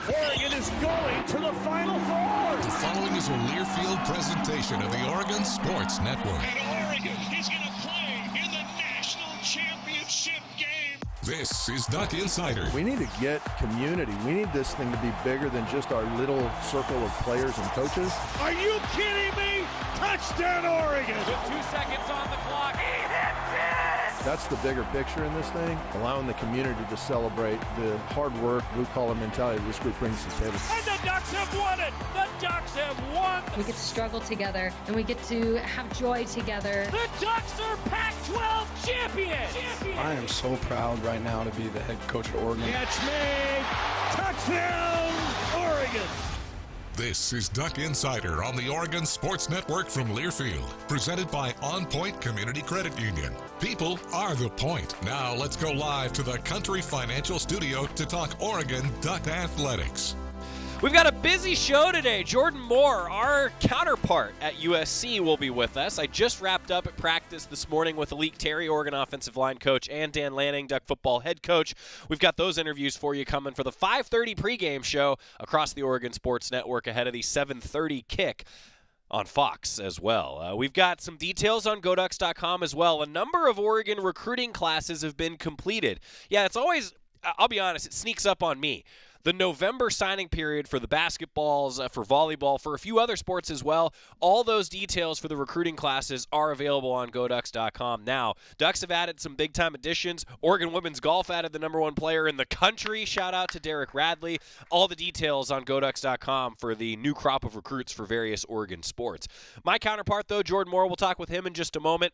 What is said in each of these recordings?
Oregon is going to the Final Four. The following is a Learfield presentation of the Oregon Sports Network. And Oregon is going to play in the national championship game. This is Duck Insider. We need to get community. We need this thing to be bigger than just our little circle of players and coaches. Are you kidding me? Touchdown, Oregon! With 2 seconds on the clock, he hits it! That's the bigger picture in this thing, allowing the community to celebrate the hard work, blue-collar mentality this group brings to the table. And the Ducks have won it! The Ducks have won! We get to struggle together, and we get to have joy together. The Ducks are Pac-12 champions! I am so proud right now to be the head coach of Oregon. Catch made! Touchdown, Oregon! This is Duck Insider on the Oregon Sports Network from Learfield, presented by OnPoint Community Credit Union. People are the point. Now let's go live to the Country Financial Studio to talk Oregon Duck Athletics. We've got a busy show today. Jordan Moore, our counterpart at USC, will be with us. I just wrapped up at practice this morning with Alik Terry, Oregon offensive line coach, and Dan Lanning, Duck football head coach. We've got those interviews for you coming for the 5:30 pregame show across the Oregon Sports Network ahead of the 7:30 kick on Fox as well. We've got some details on GoDucks.com as well. A number of Oregon recruiting classes have been completed. Yeah, it's always, I'll be honest, it sneaks up on me. The November signing period for the basketballs, for volleyball, for a few other sports as well. All those details for the recruiting classes are available on GoDucks.com now. Ducks have added some big-time additions. Oregon women's golf added the #1 player in the country. Shout out to Derek Radley. All the details on GoDucks.com for the new crop of recruits for various Oregon sports. My counterpart, though, Jordan Moore, we'll talk with him in just a moment.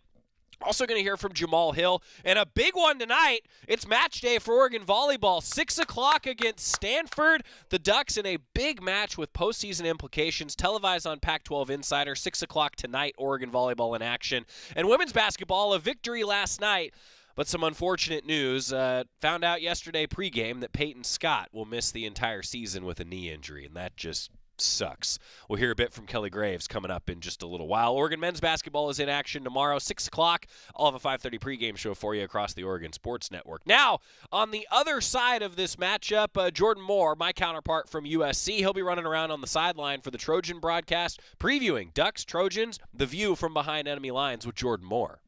Also going to hear from Jamal Hill. And a big one tonight. It's match day for Oregon volleyball. 6 o'clock against Stanford. The Ducks in a big match with postseason implications. Televised on Pac-12 Insider. 6 o'clock tonight, Oregon volleyball in action. And women's basketball, a victory last night. But some unfortunate news. Found out yesterday pregame that Peyton Scott will miss the entire season with a knee injury. And that just sucks. We'll hear a bit from Kelly Graves coming up in just a little while. Oregon men's basketball is in action tomorrow, 6 o'clock. I'll have a 5:30 pregame show for you across the Oregon Sports Network. Now, on the other side of this matchup, Jordan Moore, my counterpart from USC, he'll be running around on the sideline for the Trojan broadcast, previewing Ducks, Trojans, the view from behind enemy lines with Jordan Moore.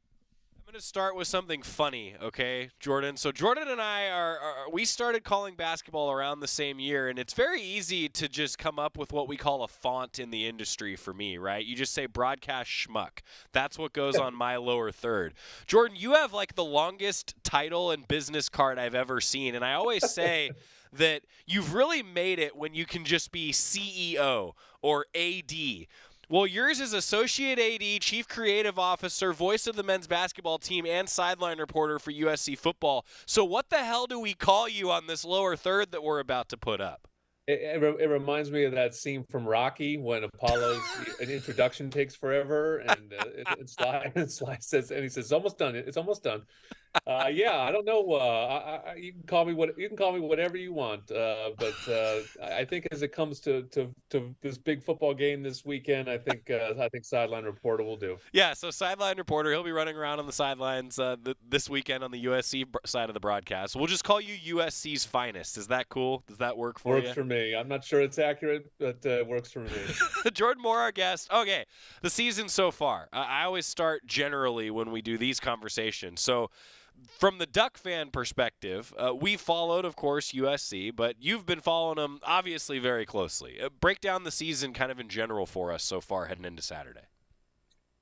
I'm going to start with something funny, okay, Jordan? So Jordan and I we started calling basketball around the same year, and it's very easy to just come up with what we call a font in the industry for me, right? You just say broadcast schmuck. That's what goes on my lower third. Jordan, you have like the longest title and business card I've ever seen, and I always say that you've really made it when you can just be CEO or AD. Well, yours is Associate AD, Chief Creative Officer, voice of the men's basketball team, and sideline reporter for USC football. So what the hell do we call you on this lower third that we're about to put up? It reminds me of that scene from Rocky when Apollo's an introduction takes forever, and Sly says, and he says, "It's almost done. It's almost done." Yeah, I don't know. You can call me whatever you want, but I think as it comes to this big football game this weekend, I think sideline reporter will do. Yeah, so sideline reporter, he'll be running around on the sidelines this weekend on the USC side of the broadcast. We'll just call you USC's finest. Is that cool? Does that work for you? Works for me. I'm not sure it's accurate, but works for me. Jordan Moore, our guest. Okay, the season so far. I always start generally when we do these conversations. So from the Duck fan perspective, we followed, of course, USC, but you've been following them obviously very closely. Break down the season kind of in general for us so far heading into Saturday.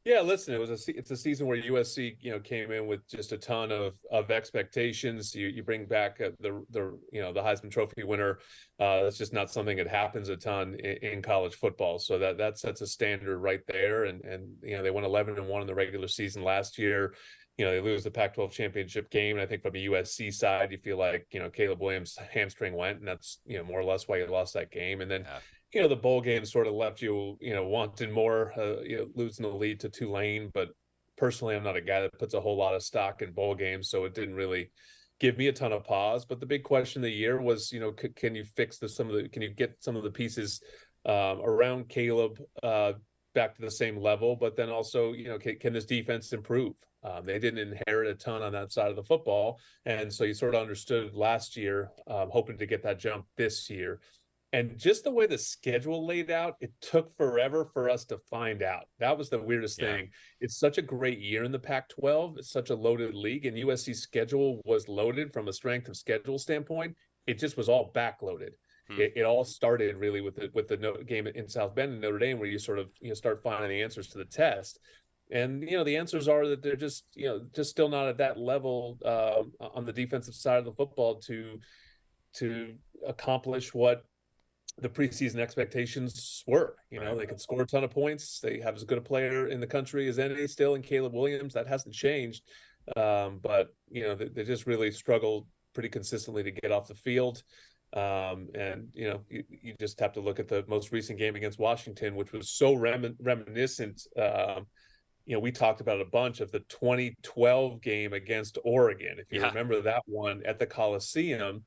Yeah, listen, it's a season where USC came in with just a ton of expectations. You bring back the Heisman Trophy winner. That's just not something that happens a ton in college football. So that sets a standard right there. And they won 11-1 in the regular season last year. They lose the Pac-12 championship game. And I think from a USC side, you feel like, Caleb Williams' hamstring went, and that's, more or less why you lost that game. And then, the bowl game sort of left you, wanting more, losing the lead to Tulane. But personally, I'm not a guy that puts a whole lot of stock in bowl games, so it didn't really give me a ton of pause. But the big question of the year was, can you fix can you get some of the pieces around Caleb back to the same level? But then also, can this defense improve? They didn't inherit a ton on that side of the football. And so you sort of understood last year, hoping to get that jump this year. And just the way the schedule laid out, it took forever for us to find out. That was the weirdest thing. It's such a great year in the Pac-12. It's such a loaded league, and USC's schedule was loaded from a strength of schedule standpoint. It just was all backloaded. It all started really with the game in South Bend and Notre Dame, where you sort of start finding the answers to the test. And the answers are that they're just still not at that level on the defensive side of the football to accomplish what the preseason expectations were. They could score a ton of points. They have as good a player in the country as any still in Caleb Williams. That hasn't changed. But they just really struggled pretty consistently to get off the field. And you just have to look at the most recent game against Washington, which was so reminiscent. We talked about a bunch of the 2012 game against Oregon. If you remember that one at the Coliseum,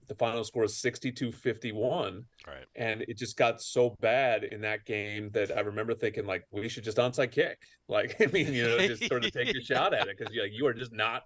the final score is 62-51. Right. And it just got so bad in that game that I remember thinking, like, we should just onside kick. Like, just sort of take a shot at it, because you are just not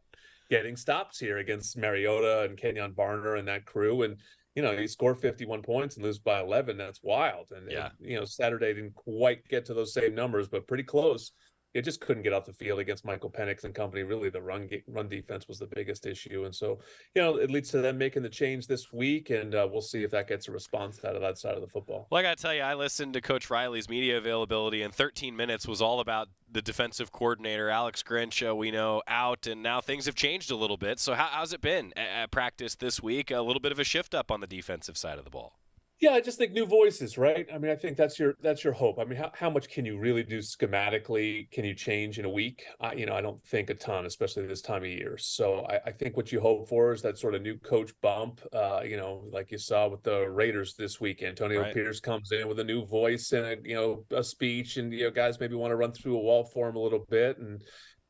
getting stops here against Mariota and Kenyon Barner and that crew. And, you score 51 points and lose by 11. That's wild. And Saturday didn't quite get to those same numbers, but pretty close. It just couldn't get off the field against Michael Penix and company. Really, the run defense was the biggest issue. And so, it leads to them making the change this week, and we'll see if that gets a response out of that side of the football. Well, I got to tell you, I listened to Coach Riley's media availability, and 13 minutes was all about the defensive coordinator, Alex Grinch, we know, out, and now things have changed a little bit. So how's it been at practice this week? A little bit of a shift up on the defensive side of the ball. Yeah, I just think new voices, right? I mean, I think that's your hope. I mean, how much can you really do schematically? Can you change in a week? I don't think a ton, especially this time of year. So I think what you hope for is that sort of new coach bump, like you saw with the Raiders this week. Antonio Pierce comes in with a new voice and a speech, and guys maybe want to run through a wall for him a little bit, and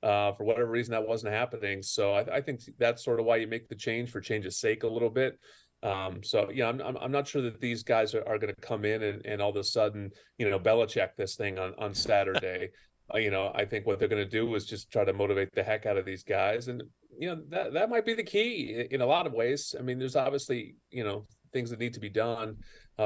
for whatever reason that wasn't happening. So I think that's sort of why you make the change, for change's sake a little bit. I'm not sure that these guys are going to come in and all of a sudden, Belichick this thing on Saturday. I think what they're going to do is just try to motivate the heck out of these guys. And, that might be the key in a lot of ways. I mean, there's obviously, things that need to be done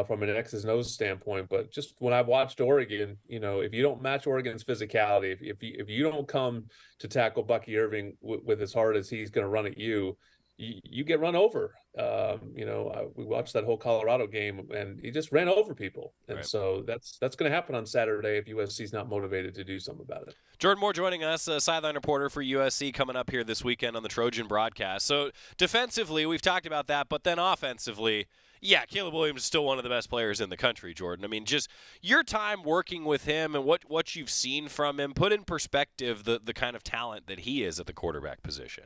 from an X's and O's standpoint. But just when I've watched Oregon, if you don't match Oregon's physicality, if you don't come to tackle Bucky Irving with as hard as he's going to run at you, you get run over. We watched that whole Colorado game, and he just ran over people. And so that's going to happen on Saturday if USC's not motivated to do something about it. Jordan Moore joining us, a sideline reporter for USC, coming up here this weekend on the Trojan broadcast. So defensively, we've talked about that, but then offensively, Caleb Williams is still one of the best players in the country, Jordan. I mean, just your time working with him and what you've seen from him, put in perspective the kind of talent that he is at the quarterback position.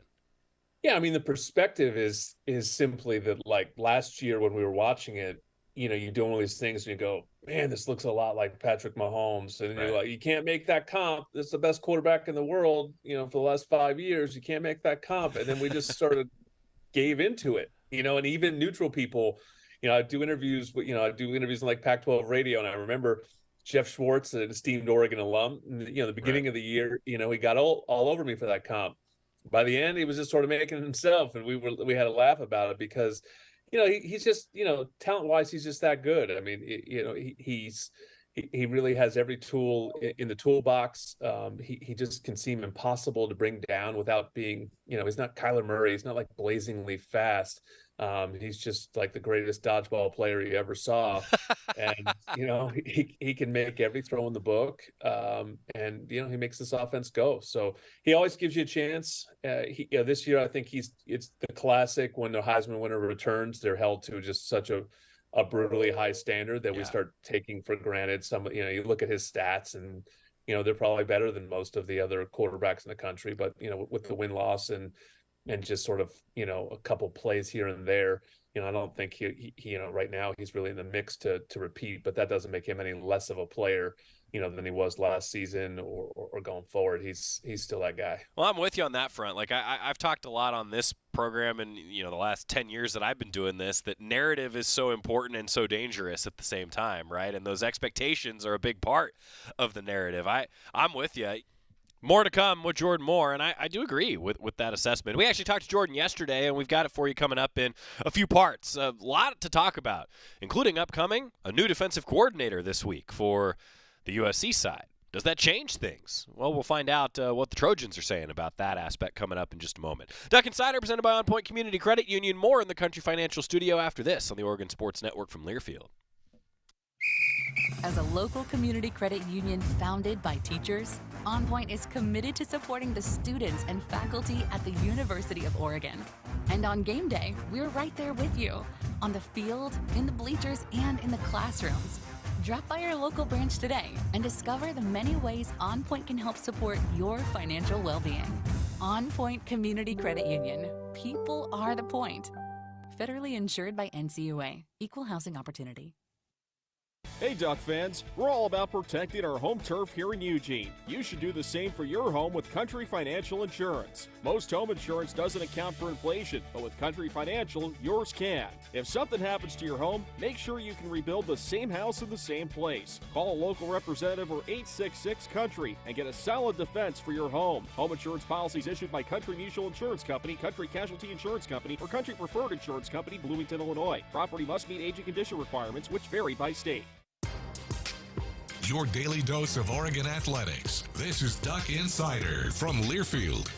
Yeah, I mean, the perspective is simply that, like, last year when we were watching it, you do one of these things and you go, man, this looks a lot like Patrick Mahomes. And you're like, you can't make that comp. This is the best quarterback in the world, for the last 5 years. You can't make that comp. And then we just sort of gave into it, and even neutral people, I do interviews in like Pac-12 radio. And I remember Jeff Schwartz, an esteemed Oregon alum, the beginning of the year, he got all over me for that comp. By the end, he was just sort of making it himself, and we had a laugh about it because, he's just, talent-wise, he's just that good. I mean, he really has every tool in the toolbox. He just can seem impossible to bring down without being, he's not Kyler Murray. He's not like blazingly fast. He's just like the greatest dodgeball player you ever saw. And, he can make every throw in the book. And, he makes this offense go. So he always gives you a chance. This year, I think it's the classic when the Heisman winner returns, they're held to just such a brutally high standard that we start taking for granted. You look at his stats and, they're probably better than most of the other quarterbacks in the country, but, with the win-loss and just sort of, a couple plays here and there, I don't think he right now he's really in the mix to repeat, but that doesn't make him any less of a player, than he was last season or going forward. He's still that guy. Well, I'm with you on that front. Like I've talked a lot on this program and, the last 10 years that I've been doing this, that narrative is so important and so dangerous at the same time, right? And those expectations are a big part of the narrative. I'm with you. More to come with Jordan Moore, and I do agree with that assessment. We actually talked to Jordan yesterday, and we've got it for you coming up in a few parts. A lot to talk about, including upcoming a new defensive coordinator this week for the USC side. Does that change things? Well, we'll find out what the Trojans are saying about that aspect coming up in just a moment. Duck Insider presented by OnPoint Community Credit Union. More in the Country Financial Studio after this on the Oregon Sports Network from Learfield. As a local community credit union founded by teachers, OnPoint is committed to supporting the students and faculty at the University of Oregon. And on game day, we're right there with you, on the field, in the bleachers, and in the classrooms. Drop by our local branch today and discover the many ways OnPoint can help support your financial well-being. OnPoint Community Credit Union. People are the point. Federally insured by NCUA. Equal housing opportunity. Hey Duck fans, we're all about protecting our home turf here in Eugene. You should do the same for your home with Country Financial Insurance. Most home insurance doesn't account for inflation, but with Country Financial, yours can. If something happens to your home, make sure you can rebuild the same house in the same place. Call a local representative or 866-COUNTRY and get a solid defense for your home. Home insurance policies issued by Country Mutual Insurance Company, Country Casualty Insurance Company, or Country Preferred Insurance Company, Bloomington, Illinois. Property must meet age and condition requirements, which vary by state. Your daily dose of Oregon athletics. This is Duck Insider from Learfield.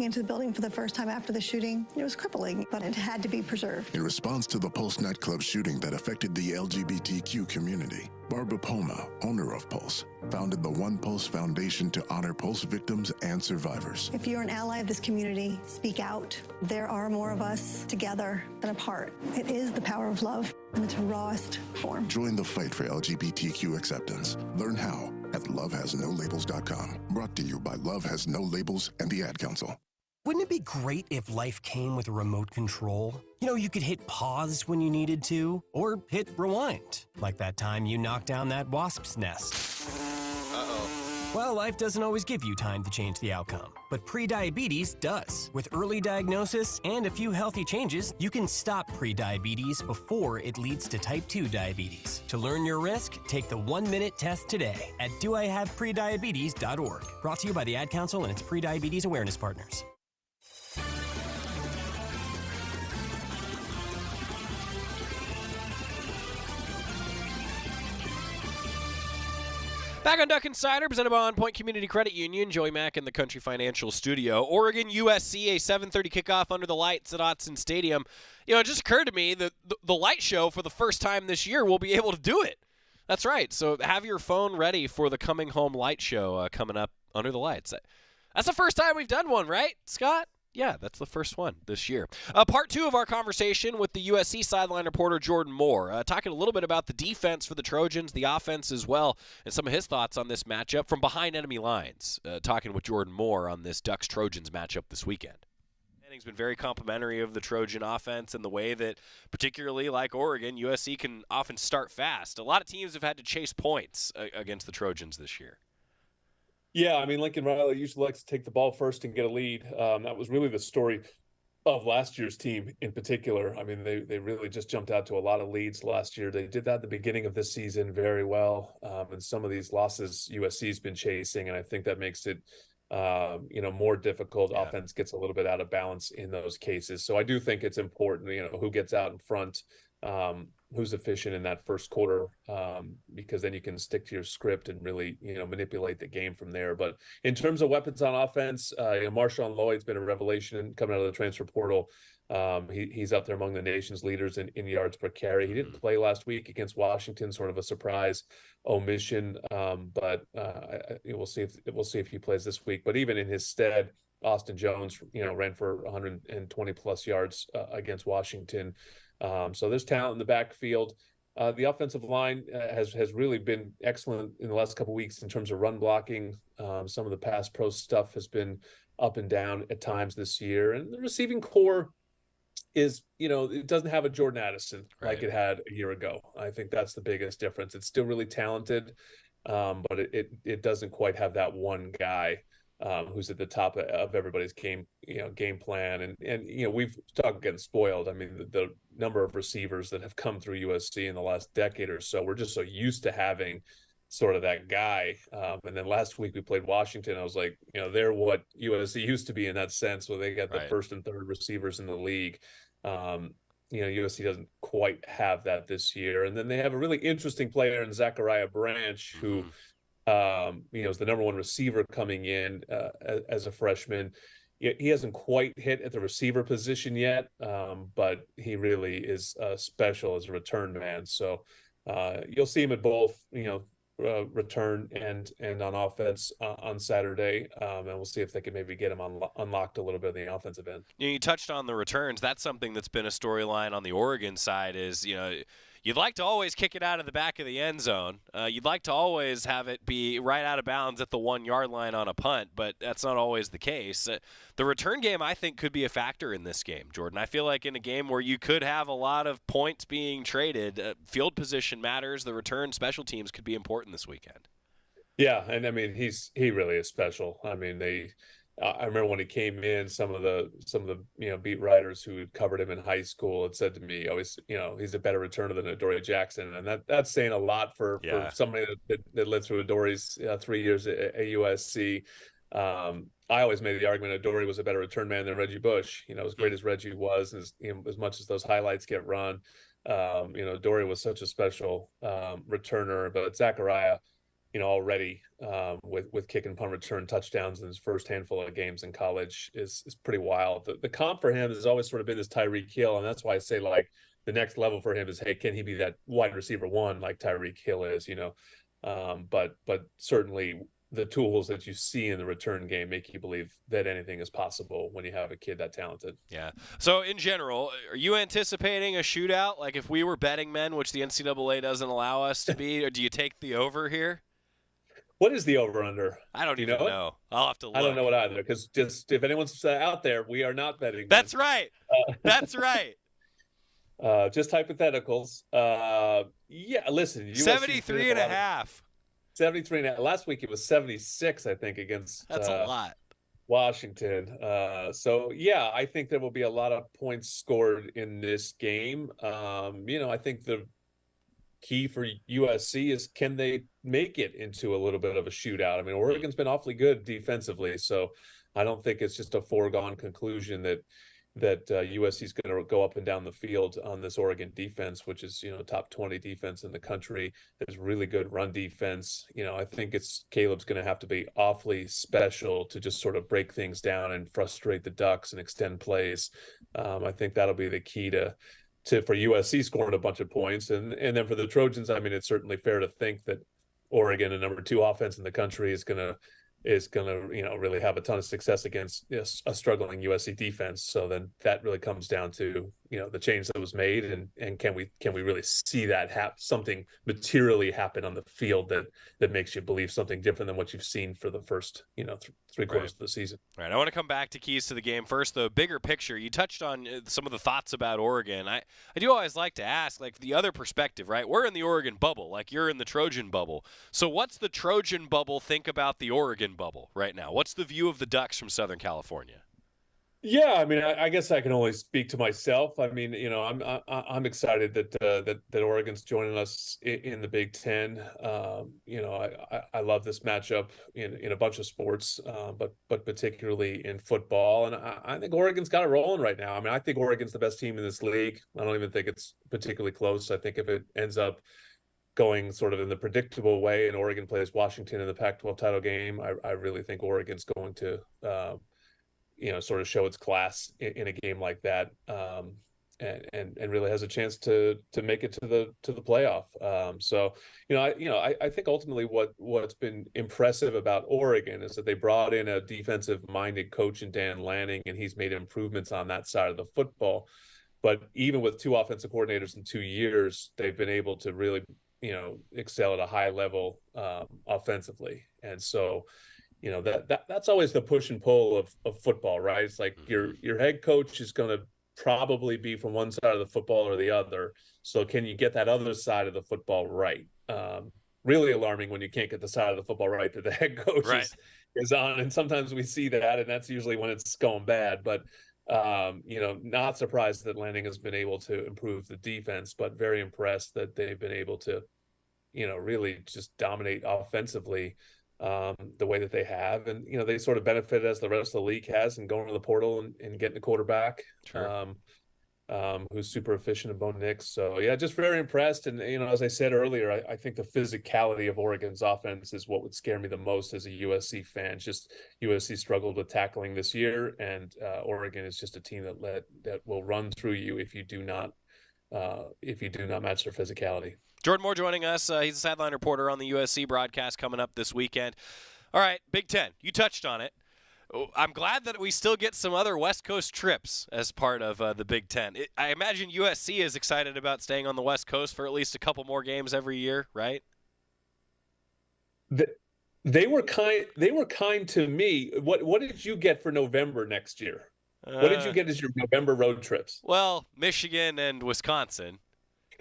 Into the building for the first time after the shooting. It was crippling, but it had to be preserved. In response to the Pulse nightclub shooting that affected the LGBTQ community, Barbara Poma, owner of Pulse, founded the One Pulse Foundation to honor Pulse victims and survivors. If you're an ally of this community, speak out. There are more of us together than apart. It is the power of love in its rawest form. Join the fight for LGBTQ acceptance. Learn how at lovehasnolabels.com. Brought to you by Love Has No Labels and the Ad Council. Wouldn't it be great if life came with a remote control? You know, you could hit pause when you needed to, or hit rewind, like that time you knocked down that wasp's nest. Uh-oh. Well, life doesn't always give you time to change the outcome, but prediabetes does. With early diagnosis and a few healthy changes, you can stop prediabetes before it leads to type 2 diabetes. To learn your risk, take the 1-minute test today at doihaveprediabetes.org. Brought to you by the Ad Council and its prediabetes awareness partners. Back on Duck Insider, presented by OnPoint Community Credit Union. Joey Mack in the Country Financial Studio. Oregon, USC, a 7:30 kickoff under the lights at Autzen Stadium. You know, it just occurred to me that the light show for the first time this year will be able to do it. That's right. So have your phone ready for the coming home light show coming up under the lights. That's the first time we've done one, right, Scott? Yeah, that's the first one this year. Part 2 of our conversation with the USC sideline reporter Jordan Moore, talking a little bit about the defense for the Trojans, the offense as well, and some of his thoughts on this matchup from behind enemy lines, talking with Jordan Moore on this Ducks-Trojans matchup this weekend. Manning's been very complimentary of the Trojan offense and the way that, particularly like Oregon, USC can often start fast. A lot of teams have had to chase points against the Trojans this year. Yeah, I mean, Lincoln Riley usually likes to take the ball first and get a lead. That was really the story of last year's team in particular. I mean, they really just jumped out to a lot of leads last year. They did that at the beginning of this season very well. And some of these losses USC's been chasing, and I think that makes it, more difficult. Yeah. Offense gets a little bit out of balance in those cases. So I do think it's important, who gets out in front, who's efficient in that first quarter, because then you can stick to your script and really, manipulate the game from there. But in terms of weapons on offense, Marshawn Lloyd's been a revelation coming out of the transfer portal. He's up there among the nation's leaders in yards per carry. He didn't play last week against Washington, sort of a surprise omission. But we'll see if he plays this week. But even in his stead, Austin Jones, ran for 120 plus yards against Washington. So there's talent in the backfield. The offensive line has really been excellent in the last couple of weeks in terms of run blocking. Some of the pass pro stuff has been up and down at times this year. And the receiving core is, it doesn't have a Jordan Addison like it had a year ago. I think that's the biggest difference. It's still really talented, but it doesn't quite have that one guy who's at the top of everybody's game plan. And we've talked getting spoiled. I mean, the number of receivers that have come through USC in the last decade or so, we're just so used to having, sort of that guy. And then last week we played Washington. I was like, they're what USC used to be in that sense, where they got the first and third receivers in the league. USC doesn't quite have that this year. And then they have a really interesting player in Zachariah Branch, who, is the number one receiver coming in as a freshman. He hasn't quite hit at the receiver position yet, but he really is special as a return man. So you'll see him at both, return and on offense on Saturday, and we'll see if they can maybe get him unlocked a little bit on the offensive end. You touched on the returns. That's something that's been a storyline on the Oregon side is, you'd like to always kick it out of the back of the end zone. You'd like to always have it be right out of bounds at the 1 yard line on a punt, but that's not always the case. The return game, I think, could be a factor in this game, Jordan. I feel like in a game where you could have a lot of points being traded, field position matters. The return special teams could be important this weekend. Yeah, and I mean, he really is special. I mean, I remember when he came in, some of the beat writers who had covered him in high school had said to me, always, he's a better returner than Adoree Jackson, and that's saying a lot for somebody that lived through Adoree's 3 years at USC. I always made the argument Adoree was a better return man than Reggie Bush. As great as Reggie was, as much as those highlights get run, Adoree was such a special returner. But Zachariah, already with kick and punt return touchdowns in his first handful of games in college is pretty wild. The comp for him has always sort of been this Tyreek Hill, and that's why I say like the next level for him is, hey, can he be that wide receiver one like Tyreek Hill is? But certainly the tools that you see in the return game make you believe that anything is possible when you have a kid that talented. Yeah. So in general, are you anticipating a shootout? Like if we were betting men, which the NCAA doesn't allow us to be, or do you take the over here? What is the over-under? I don't even know. I'll have to look. I don't know it either, because just if anyone's out there, we are not betting. That's right. That's right. Just hypotheticals. Yeah, listen. 73 and a half. 73 and a half. Last week it was 76, I think, against That's a lot. Washington. So, yeah, I think there will be a lot of points scored in this game. I think the key for USC is, can they make it into a little bit of a shootout? I mean, Oregon's been awfully good defensively, so I don't think it's just a foregone conclusion that USC is going to go up and down the field on this Oregon defense, which is, top 20 defense in the country. There's really good run defense. I think Caleb's going to have to be awfully special to just sort of break things down and frustrate the Ducks and extend plays. I think that'll be the key for USC scoring a bunch of points. And then for the Trojans, I mean, it's certainly fair to think that Oregon, a number 2 offense in the country, is going to really have a ton of success against a struggling USC defense. So then that really comes down to the change that was made, and can we really see that something materially happen on the field that makes you believe something different than what you've seen for the first 3 quarters of the season. All right, I want to come back to keys to the game first, though. Bigger picture, you touched on some of the thoughts about Oregon. I do always like to ask, like, the other perspective, right? We're in the Oregon bubble, like you're in the Trojan bubble. So what's the Trojan bubble think about the Oregon bubble right now? What's the view of the Ducks from Southern California? Yeah, I mean, I guess I can only speak to myself. I mean, I'm excited that Oregon's joining us in the Big Ten. I love this matchup in a bunch of sports, but particularly in football. And I think Oregon's got it rolling right now. I mean, I think Oregon's the best team in this league. I don't even think it's particularly close. I think if it ends up going sort of in the predictable way and Oregon plays Washington in the Pac-12 title game, I really think Oregon's going to sort of show its class in a game like that, and really has a chance to make it to the playoff. I think ultimately what's been impressive about Oregon is that they brought in a defensive-minded coach in Dan Lanning, and he's made improvements on that side of the football. But even with 2 offensive coordinators in 2 years, they've been able to really excel at a high level offensively, and so. That's always the push and pull of football, right? It's like your head coach is going to probably be from one side of the football or the other. So can you get that other side of the football right? Really alarming when you can't get the side of the football right that the head coach is on. And sometimes we see that, and that's usually when it's going bad. But, not surprised that Lanning has been able to improve the defense, but very impressed that they've been able to really just dominate offensively the way that they have. And, they sort of benefit as the rest of the league has and going to the portal and getting a quarterback. Sure. Who's super efficient at Bo Nix. So, yeah, just very impressed. And, as I said earlier, I think the physicality of Oregon's offense is what would scare me the most as a USC fan. Just USC struggled with tackling this year, and Oregon is just a team that will run through you if you do not match their physicality. Jordan Moore joining us. He's a sideline reporter on the USC broadcast coming up this weekend. All right, Big Ten. You touched on it. I'm glad that we still get some other West Coast trips as part of the Big Ten. I imagine USC is excited about staying on the West Coast for at least a couple more games every year, right? They were kind to me. What did you get for November next year? What did you get as your November road trips? Well, Michigan and Wisconsin.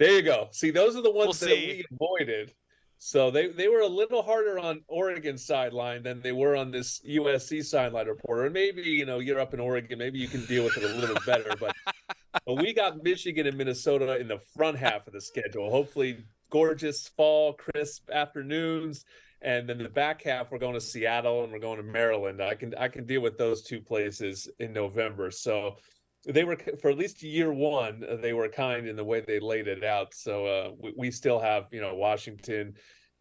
There you go. See, those are the ones that we avoided. So they were a little harder on Oregon's sideline than they were on this USC sideline reporter. And maybe, you're up in Oregon, maybe you can deal with it a little bit better. But we got Michigan and Minnesota in the front half of the schedule. Hopefully gorgeous fall, crisp afternoons. And then the back half, we're going to Seattle and we're going to Maryland. I can deal with those two places in November. So they were, for at least year one, they were kind in the way they laid it out. So we still have, Washington,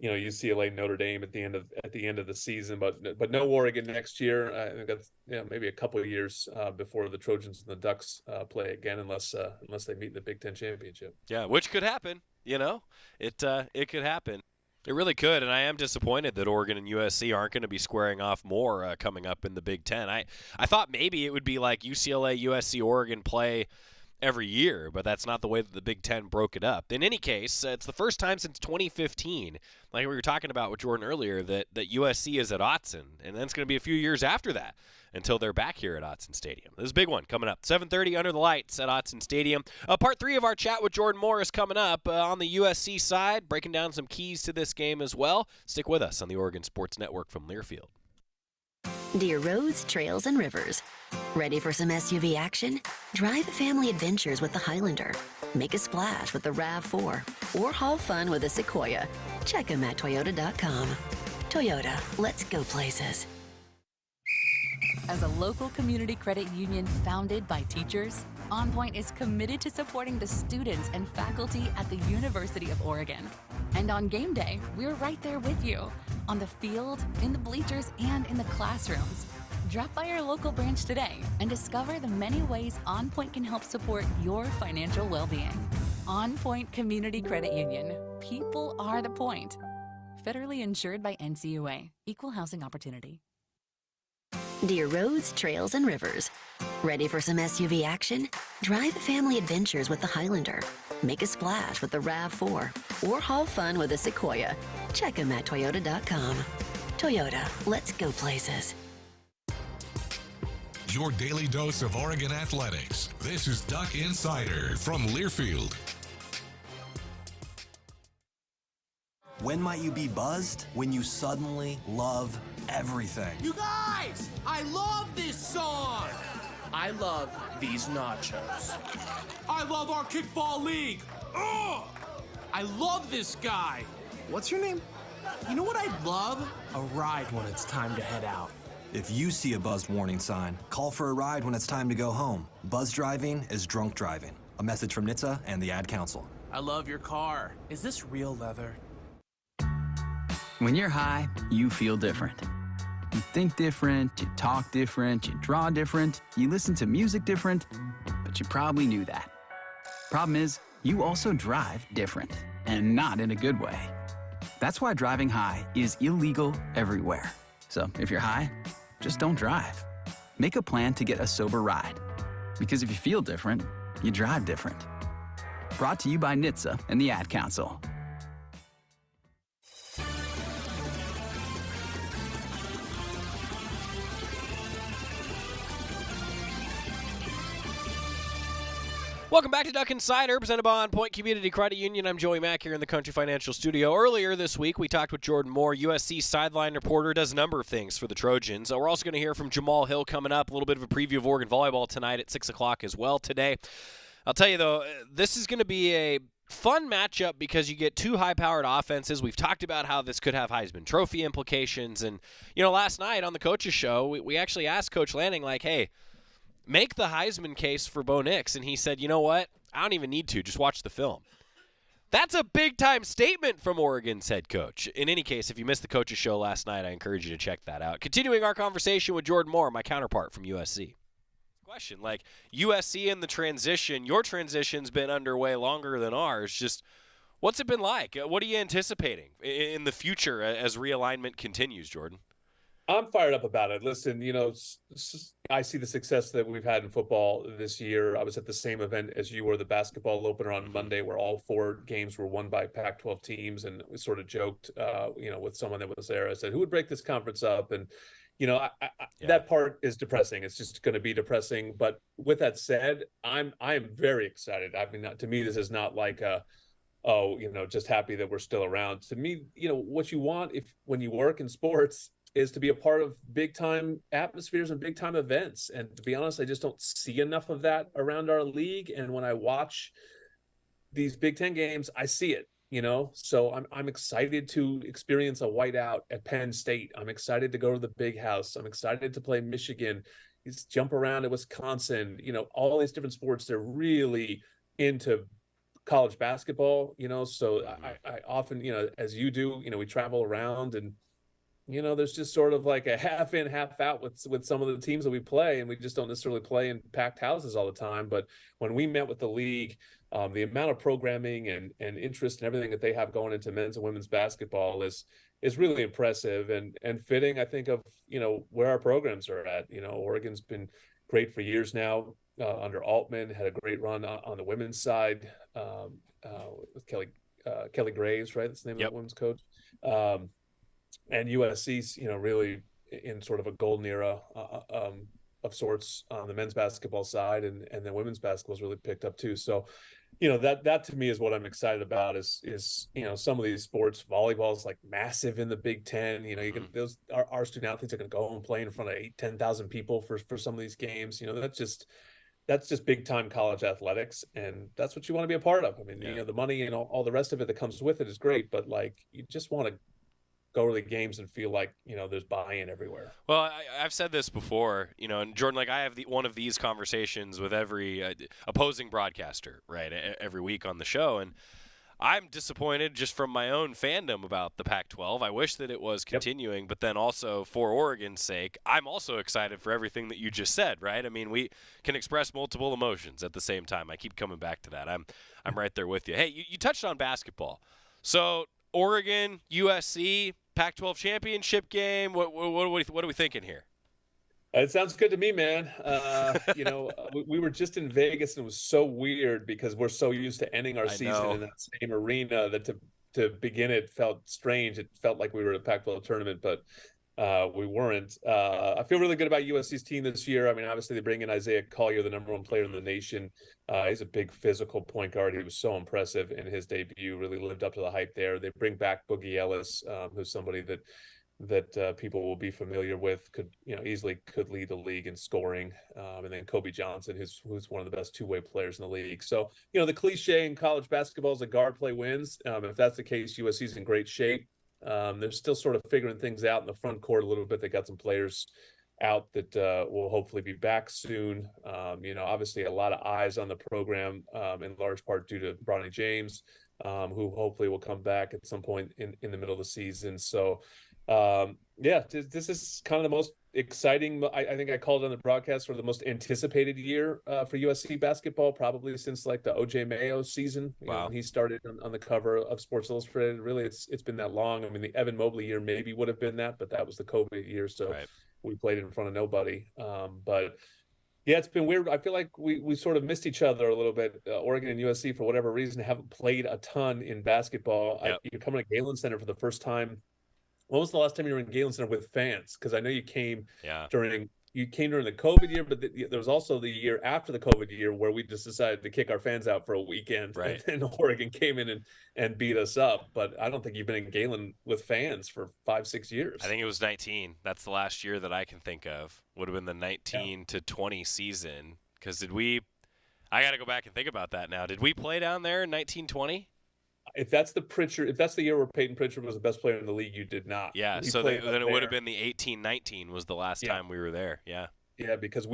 UCLA, Notre Dame at the end of the season, but no Oregon next year. I think that's maybe a couple of years before the Trojans and the Ducks play again, unless they meet in the Big Ten championship. Yeah, which could happen. It could happen. It really could, and I am disappointed that Oregon and USC aren't going to be squaring off more coming up in the Big Ten. I thought maybe it would be like UCLA, USC, Oregon play every year, but that's not the way that the Big Ten broke it up. In any case, it's the first time since 2015, like we were talking about with Jordan earlier, that USC is at Autzen, and then it's going to be a few years after that until they're back here at Autzen Stadium. This is a big one coming up. 7:30 under the lights at Autzen Stadium. Part 3 of our chat with Jordan Moore is coming up on the USC side, breaking down some keys to this game as well. Stick with us on the Oregon Sports Network from Learfield. Dear roads, trails, and rivers. Ready for some SUV action? Drive family adventures with the Highlander. Make a splash with the RAV4. Or haul fun with a Sequoia. Check them at Toyota.com. Toyota, let's go places. As a local community credit union founded by teachers, OnPoint is committed to supporting the students and faculty at the University of Oregon. And on game day, we're right there with you, on the field, in the bleachers, and in the classrooms. Drop by our local branch today and discover the many ways OnPoint can help support your financial well-being. OnPoint Community Credit Union. People are the point. Federally insured by NCUA. Equal housing opportunity. Dear roads, trails, and rivers. Ready for some SUV action? Drive family adventures with the Highlander. Make a splash with the RAV4. Or haul fun with a Sequoia. Check them at Toyota.com. Toyota, let's go places. Your daily dose of Oregon athletics. This is Duck Insider from Learfield. When might you be buzzed? When you suddenly love everything. You guys, I love this song. I love these nachos. I love our kickball league. Ugh! I love this guy. What's your name? You know what I'd love? A ride when it's time to head out. If you see a buzzed warning sign, call for a ride when it's time to go home. Buzz driving is drunk driving. A message from NHTSA and the Ad Council. I love your car. Is this real leather? When you're high, you feel different. You think different, you talk different, you draw different, you listen to music different, but you probably knew that. Problem is, you also drive different, and not in a good way. That's why driving high is illegal everywhere. So if you're high, just don't drive. Make a plan to get a sober ride. Because if you feel different, you drive different. Brought to you by NHTSA and the Ad Council. Welcome back to Duck Insider, presented by OnPoint Community Credit Union. I'm Joey Mack here in the Country Financial Studio. Earlier this week, we talked with Jordan Moore. USC sideline reporter, does a number of things for the Trojans. We're also going to hear from Jamal Hill coming up. A little bit of a preview of Oregon Volleyball tonight at 6 o'clock as well today. I'll tell you, though, this is going to be a fun matchup because you get two high-powered offenses. We've talked about how this could have Heisman Trophy implications. And, last night on the coach's show, we actually asked Coach Lanning, like, hey, make the Heisman case for Bo Nix. And he said, you know what? I don't even need to. Just watch the film. That's a big-time statement from Oregon's head coach. In any case, if you missed the coach's show last night, I encourage you to check that out. Continuing our conversation with Jordan Moore, my counterpart from USC. Question, like USC and the transition, your transition's been underway longer than ours. Just what's it been like? What are you anticipating in the future as realignment continues, Jordan? I'm fired up about it. Listen, I see the success that we've had in football this year. I was at the same event as you were, the basketball opener on Monday, where all 4 games were won by Pac-12 teams. And we sort of joked, with someone that was there. I said, who would break this conference up? And, that part is depressing. It's just going to be depressing. But with that said, I am very excited. I mean, to me, this is not like just happy that we're still around. To me, what you want when you work in sports is to be a part of big time atmospheres and big time events. And to be honest, I just don't see enough of that around our league. And when I watch these Big Ten games, I see it, so I'm excited to experience a whiteout at Penn State. I'm excited to go to the Big House. I'm excited to play Michigan. Jump around at Wisconsin, all these different sports. They're really into college basketball, so I often, as you do, we travel around and, there's just sort of like a half in, half out with some of the teams that we play, and we just don't necessarily play in packed houses all the time. But when we met with the league, the amount of programming and interest and everything that they have going into men's and women's basketball is really impressive and fitting, I think, of, where our programs are at. Oregon's been great for years now under Altman, had a great run on the women's side with Kelly Graves, right? That's the name of the women's coach. And USC's, really in sort of a golden era of sorts on the men's basketball side, and then women's basketball's really picked up too. So, that to me is what I'm excited about is some of these sports. Volleyball is like massive in the Big Ten. You can our student athletes are going to go and play in front of 10,000 people for some of these games. That's just big time college athletics, and that's what you want to be a part of. I mean, the money and all the rest of it that comes with it is great, but like you just want to go to the games and feel like, there's buy-in everywhere. Well, I've said this before, and Jordan, like I have one of these conversations with every opposing broadcaster, right, every week on the show, and I'm disappointed just from my own fandom about the Pac-12. I wish that it was continuing, but then also for Oregon's sake, I'm also excited for everything that you just said, right? I mean, we can express multiple emotions at the same time. I keep coming back to that. I'm right there with you. Hey, you touched on basketball. So Oregon, USC, Pac-12 championship game. What are we thinking here? It sounds good to me, man. We were just in Vegas, and it was so weird because we're so used to ending our season in that same arena that to begin it felt strange. It felt like we were at a Pac-12 tournament, but we weren't. I feel really good about USC's team this year. I mean, obviously they bring in Isaiah Collier, the #1 player in the nation. He's a big physical point guard. He was so impressive in his debut, really lived up to the hype there. They bring back Boogie Ellis, who's somebody that people will be familiar with, easily could lead the league in scoring. And then Kobe Johnson, who's one of the best two-way players in the league. So, the cliche in college basketball is a guard play wins. If that's the case, USC's in great shape. They're still sort of figuring things out in the front court a little bit. They got some players out that will hopefully be back soon. Obviously a lot of eyes on the program in large part due to Bronny James, who hopefully will come back at some point in the middle of the season. So, this is kind of the most exciting. I think I called it on the broadcast for the most anticipated year for USC basketball, probably since like the OJ Mayo season. Wow. When he started on the cover of Sports Illustrated. Really, it's been that long. I mean, the Evan Mobley year maybe would have been that, but that was the COVID year, so we played in front of nobody. But yeah, it's been weird. I feel like we sort of missed each other a little bit. Oregon and USC, for whatever reason, haven't played a ton in basketball. You're coming to Galen Center for the first time. When was the last time you were in Galen Center with fans? Because I know you came during the COVID year, but there was also the year after the COVID year where we just decided to kick our fans out for a weekend. Right. And Oregon came in and beat us up. But I don't think you've been in Galen with fans for 5-6 years. I think it was 19. That's the last year that I can think of. Would have been the 19 to 20 season. Because I got to go back and think about that now. Did we play down there in 1920? If that's the year where Peyton Pritchard was the best player in the league, you did not. Yeah, so then it would have been the 18-19 was the last time we were there. Yeah. Yeah, because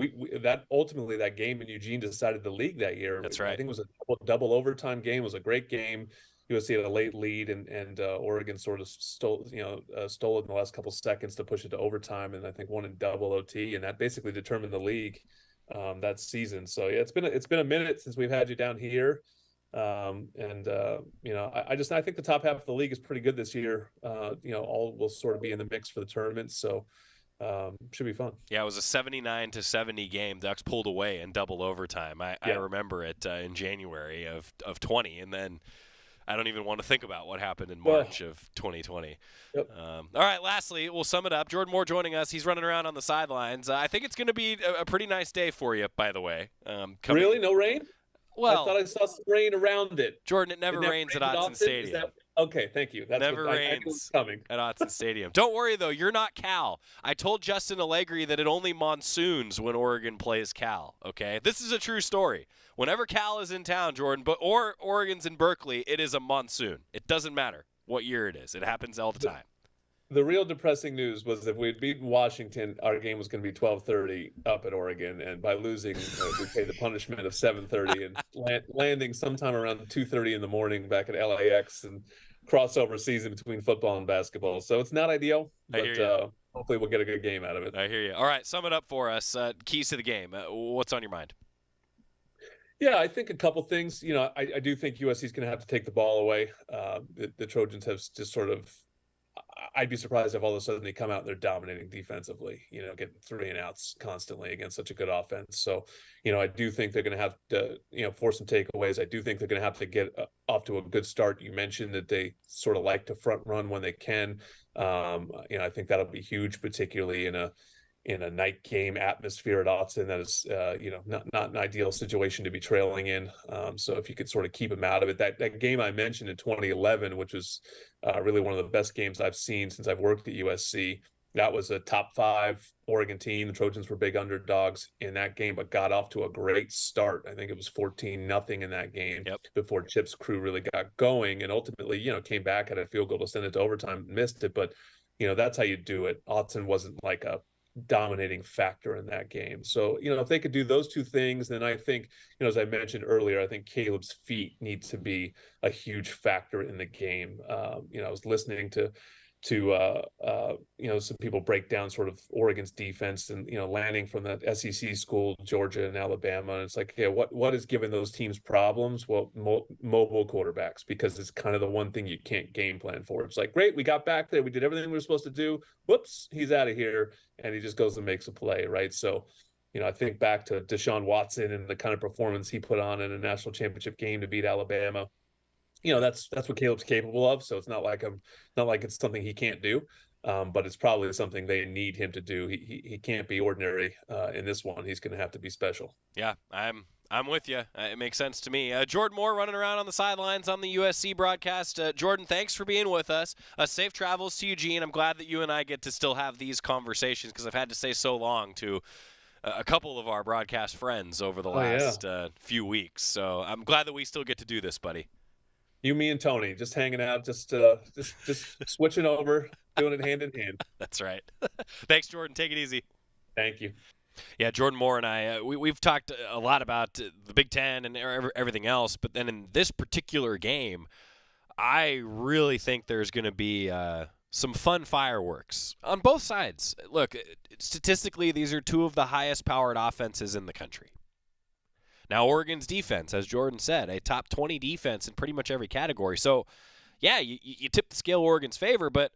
ultimately that game in Eugene decided the league that year. That's right. I think it was a double overtime game. It was a great game. USC had a late lead, and Oregon sort of stole it in the last couple seconds to push it to overtime, and I think won in double OT, and that basically determined the league that season. So yeah, it's been a minute since we've had you down here. I think the top half of the league is pretty good this year. All will sort of be in the mix for the tournament. So should be fun. Yeah, it was a 79-70 game. Ducks pulled away in double overtime. I remember it in January of 20, and then I don't even want to think about what happened in March of 2020. Yep. All right, lastly, we'll sum it up. Jordan Moore joining us. He's running around on the sidelines. I think it's going to be a pretty nice day for you, by the way. Really? No rain? Well, I thought I saw some rain around it. Jordan, it never rains at Autzen Stadium. Okay, thank you. That's never rains at Autzen Stadium. Don't worry, though. You're not Cal. I told Justin Allegri that it only monsoons when Oregon plays Cal, okay? This is a true story. Whenever Cal is in town, Jordan, or Oregon's in Berkeley, it is a monsoon. It doesn't matter what year it is. It happens all the time. The real depressing news was if we'd beaten Washington, our game was going to be 12:30 up at Oregon, and by losing, we paid the punishment of 7:30 and landing sometime around 2:30 in the morning back at LAX and crossover season between football and basketball. So it's not ideal, but hopefully we'll get a good game out of it. I hear you. All right, sum it up for us. Keys to the game. What's on your mind? Yeah, I think a couple things. I do think USC is going to have to take the ball away. The Trojans have just sort of. I'd be surprised if all of a sudden they come out and they're dominating defensively, getting 3 and outs constantly against such a good offense. So, I do think they're going to have to, force some takeaways. I do think they're going to have to get off to a good start. You mentioned that they sort of like to front run when they can. I think that'll be huge, particularly in a night game atmosphere at Autzen. That is, not an ideal situation to be trailing in. So if you could sort of keep them out of it, that game I mentioned in 2011, which was really one of the best games I've seen since I've worked at USC. That was a top 5 Oregon team. The Trojans were big underdogs in that game, but got off to a great start. I think it was 14-0 in that game before Chip's crew really got going, and ultimately, came back at a field goal to send it to overtime, missed it. But, that's how you do it. Autzen wasn't like a dominating factor in that game. So, if they could do those two things, then I think, as I mentioned earlier, I think Caleb's feet need to be a huge factor in the game. I was listening to some people break down sort of Oregon's defense and, landing from that SEC school, Georgia and Alabama. And it's like, what is giving those teams problems? Well, mobile quarterbacks, because it's kind of the one thing you can't game plan for. It's like, great, we got back there. We did everything we were supposed to do. Whoops, he's out of here. And he just goes and makes a play, right? So, I think back to Deshaun Watson and the kind of performance he put on in a national championship game to beat Alabama. That's what Caleb's capable of. So it's not like it's something he can't do, but it's probably something they need him to do. He can't be ordinary in this one. He's going to have to be special. Yeah, I'm with you. It makes sense to me. Jordan Moore running around on the sidelines on the USC broadcast. Jordan, thanks for being with us. Safe travels to Eugene. I'm glad that you and I get to still have these conversations because I've had to say so long to a couple of our broadcast friends over the last few weeks. So I'm glad that we still get to do this, buddy. You, me, and Tony just hanging out, just switching over, doing it hand in hand. That's right. Thanks, Jordan. Take it easy. Thank you. Yeah, Jordan Moore and I, we've talked a lot about the Big Ten and everything else, but then in this particular game, I really think there's going to be some fun fireworks on both sides. Look, statistically, these are 2 of the highest-powered offenses in the country. Now, Oregon's defense, as Jordan said, a top 20 defense in pretty much every category. So, yeah, you tip the scale Oregon's favor, but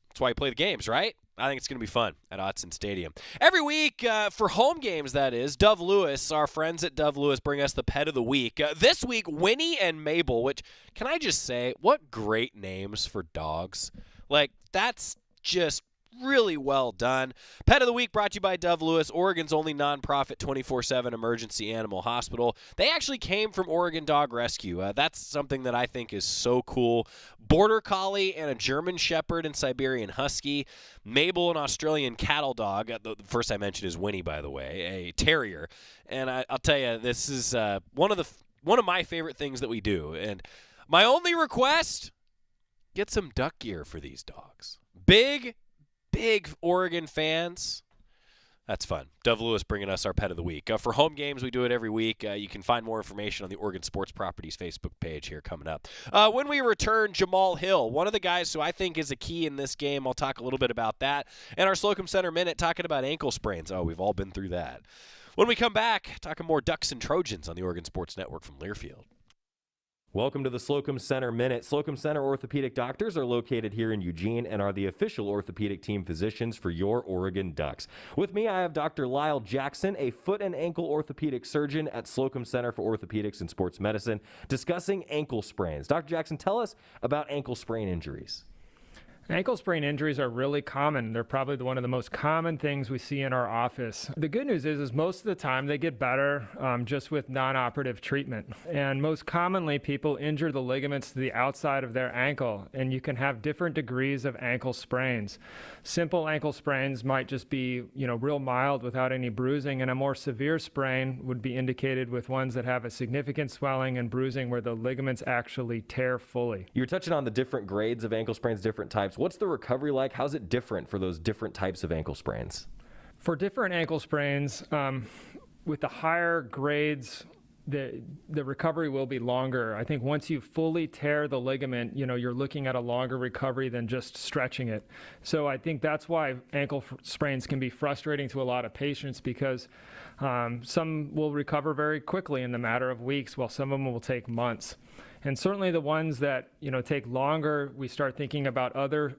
that's why you play the games, right? I think it's going to be fun at Autzen Stadium. Every week, for home games, that is, Dove Lewis, our friends at Dove Lewis, bring us the pet of the week. This week, Winnie and Mabel, which, can I just say, what great names for dogs. Like, that's just really well done. Pet of the Week brought to you by Dove Lewis, Oregon's only nonprofit 24/7 emergency animal hospital. They actually came from Oregon Dog Rescue. That's something that I think is so cool. Border Collie and a German Shepherd and Siberian Husky. Mabel, an Australian cattle dog. The first I mentioned is Winnie, by the way, a terrier. And I'll tell you, this is one of my favorite things that we do. And my only request, get some duck gear for these dogs. Big Oregon fans. That's fun. Dove Lewis bringing us our Pet of the Week. For home games, we do it every week. You can find more information on the Oregon Sports Properties Facebook page here coming up. When we return, Jamal Hill, one of the guys who I think is a key in this game. I'll talk a little bit about that. And our Slokum Center Minute talking about ankle sprains. Oh, we've all been through that. When we come back, talking more Ducks and Trojans on the Oregon Sports Network from Learfield. Welcome to the Slokum Center Minute. Slokum Center orthopedic doctors are located here in Eugene and are the official orthopedic team physicians for your Oregon Ducks. With me, I have Dr. Lyle Jackson, a foot and ankle orthopedic surgeon at Slokum Center for Orthopedics and Sports Medicine, discussing ankle sprains. Dr. Jackson, tell us about ankle sprain injuries. Ankle sprain injuries are really common. They're probably one of the most common things we see in our office. The good news is most of the time they get better just with non-operative treatment. And most commonly, people injure the ligaments to the outside of their ankle, and you can have different degrees of ankle sprains. Simple ankle sprains might just be, real mild without any bruising, and a more severe sprain would be indicated with ones that have a significant swelling and bruising where the ligaments actually tear fully. You're touching on the different grades of ankle sprains, different types. What's the recovery like? How's it different for those different types of ankle sprains? For different ankle sprains, with the higher grades, the recovery will be longer. I think once you fully tear the ligament, you're looking at a longer recovery than just stretching it. So I think that's why ankle sprains can be frustrating to a lot of patients, because some will recover very quickly in the matter of weeks, while some of them will take months. And certainly the ones that take longer, we start thinking about other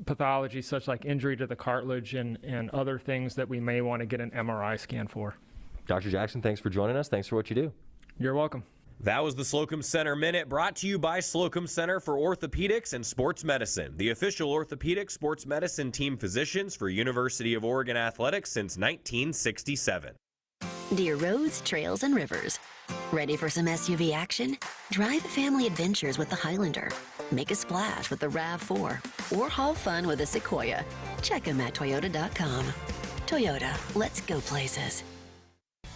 pathologies such like injury to the cartilage and other things that we may want to get an MRI scan for. Dr. Jackson, thanks for joining us. Thanks for what you do. You're welcome. That was the Slokum Center Minute, brought to you by Slokum Center for Orthopedics and Sports Medicine, the official orthopedic sports medicine team physicians for University of Oregon Athletics since 1967. Dear roads, trails, and rivers. Ready for some SUV action? Drive family adventures with the Highlander. Make a splash with the RAV4. Or haul fun with a Sequoia. Check them at Toyota.com. Toyota, let's go places.